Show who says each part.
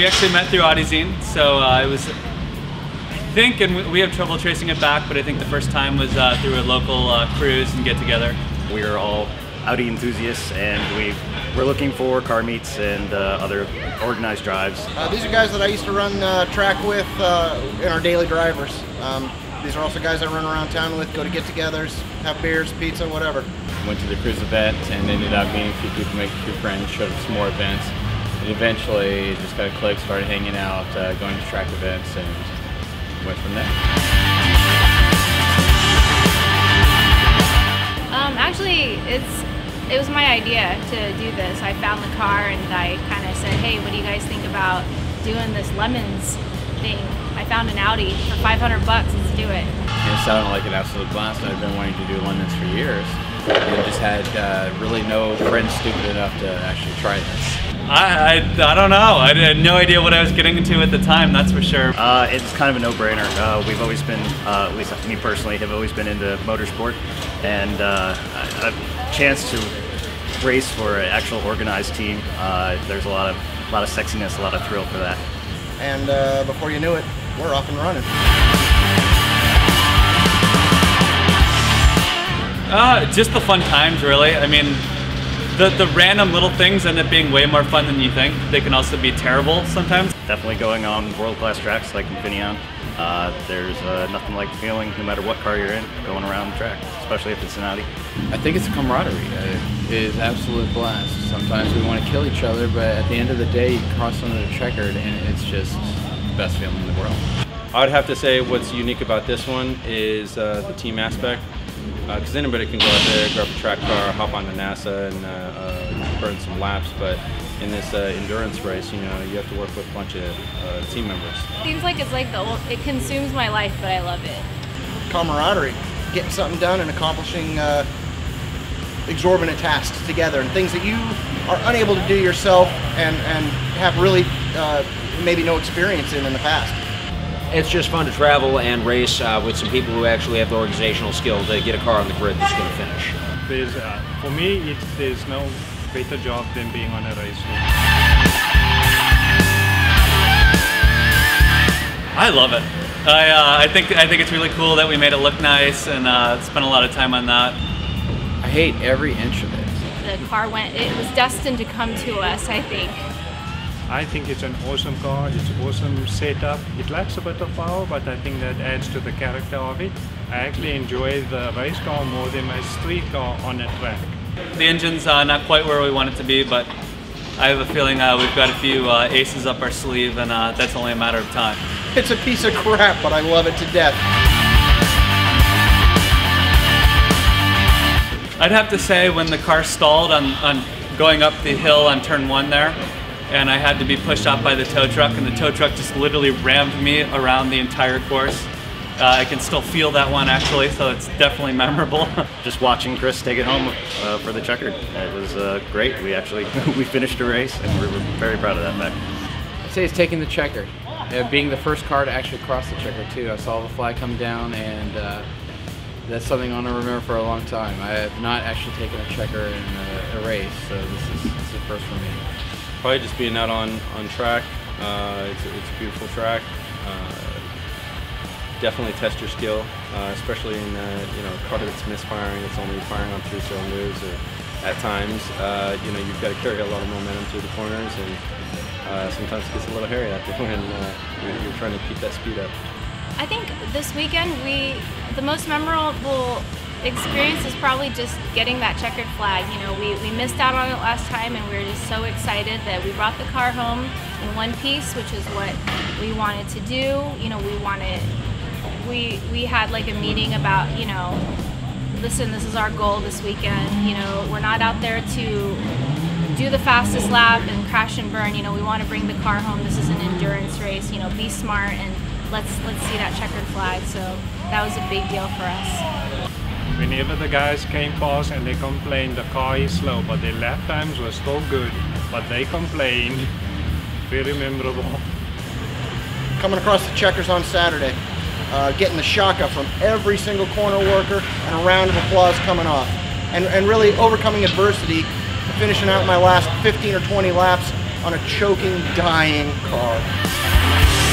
Speaker 1: actually met through Audizine, so it was, I think, and we have trouble tracing it back, but I think the first time was through a local cruise and get together.
Speaker 2: We are all Audi enthusiasts, and we're looking for car meets and other organized drives.
Speaker 3: These are guys that I used to run track with in our daily drivers. These are also guys I run around town with, go to get-togethers, have beers, pizza, whatever.
Speaker 4: Went to the cruise event and ended up meeting a few people, making a few friends, showed up some more events. And eventually just got a click, started hanging out, going to track events, and went from there.
Speaker 5: Actually, it was my idea to do this. I found the car and I kind of said, hey, what do you guys think about doing this lemons thing? I found an Audi for 500 bucks, let's do it.
Speaker 4: It sounded like an absolute blast. I've been wanting to do lemons for years. And just had really no friends stupid enough to actually try this.
Speaker 1: I don't know. I had no idea what I was getting into at the time, that's for sure.
Speaker 2: It's kind of a no-brainer. We've always been, at least me personally, have always been into motorsport, and a chance to race for an actual organized team. There's a lot of sexiness, a lot of thrill for that.
Speaker 3: And before you knew it, we're off and running.
Speaker 1: Just the fun times, really. I mean, the random little things end up being way more fun than you think. They can also be terrible sometimes.
Speaker 2: Definitely going on world-class tracks like Infineon. There's nothing like the feeling, no matter what car you're in, going around the track, especially if it's an Audi.
Speaker 4: I think it's a camaraderie. It is absolute blast. Sometimes we want to kill each other, but at the end of the day, you cross under the checkered, and it's just the best feeling in the world.
Speaker 6: I would have to say what's unique about this one is the team aspect. Because anybody can go out there, grab a track car, hop on the NASA, and burn some laps. But in this endurance race, you know, you have to work with a bunch of team members.
Speaker 5: Seems like it's like it consumes my life, but I love it.
Speaker 3: Camaraderie, getting something done and accomplishing exorbitant tasks together, and things that you are unable to do yourself and have really maybe no experience in the past.
Speaker 7: It's just fun to travel and race with some people who actually have the organizational skill to get a car on the grid that's going to finish.
Speaker 8: For me, there's no better job than being on a race.
Speaker 1: I love it. I think it's really cool that we made it look nice and spent a lot of time on that.
Speaker 4: I hate every inch of it.
Speaker 5: The car it was destined to come to us, I think.
Speaker 8: I think it's an awesome car, it's an awesome setup. It lacks a bit of power, but I think that adds to the character of it. I actually enjoy the race car more than my street car on a track.
Speaker 1: The engine's not quite where we want it to be, but I have a feeling we've got a few aces up our sleeve, and that's only a matter of time.
Speaker 3: It's a piece of crap, but I love it to death.
Speaker 1: I'd have to say when the car stalled on going up the hill on turn 1 there, and I had to be pushed off by the tow truck, and the tow truck just literally rammed me around the entire course. I can still feel that one actually, so it's definitely memorable.
Speaker 2: Just watching Chris take it home for the checkered, it was great. We actually we finished a race, and we're very proud of that fact.
Speaker 4: I'd say it's taking the checkered. Being the first car to actually cross the checkered too. I saw the flag come down, and that's something I'm going to remember for a long time. I have not actually taken a checker in a race, so this is the first for me.
Speaker 6: Probably just being out on track. It's a beautiful track. Definitely test your skill, especially in a car that's misfiring. It's only firing on 3 cylinders, or at times, you've got to carry a lot of momentum through the corners, and sometimes it gets a little hairy out there when you're trying to keep that speed up.
Speaker 5: I think this weekend the most memorable experience is probably just getting that checkered flag. You know, we missed out on it last time, and we were just so excited that we brought the car home in one piece, which is what we wanted to do. You know, we had like a meeting about, you know, listen, this is our goal this weekend. You know, we're not out there to do the fastest lap and crash and burn. You know, we want to bring the car home. This is an endurance race. You know, be smart and let's see that checkered flag. So that was a big deal for us.
Speaker 8: Whenever the guys came past and they complained the car is slow, but their lap times were still good, but they complained. Very memorable.
Speaker 3: Coming across the checkers on Saturday, getting the shaka from every single corner worker, and a round of applause coming off. And really overcoming adversity, finishing out my last 15 or 20 laps on a choking, dying car.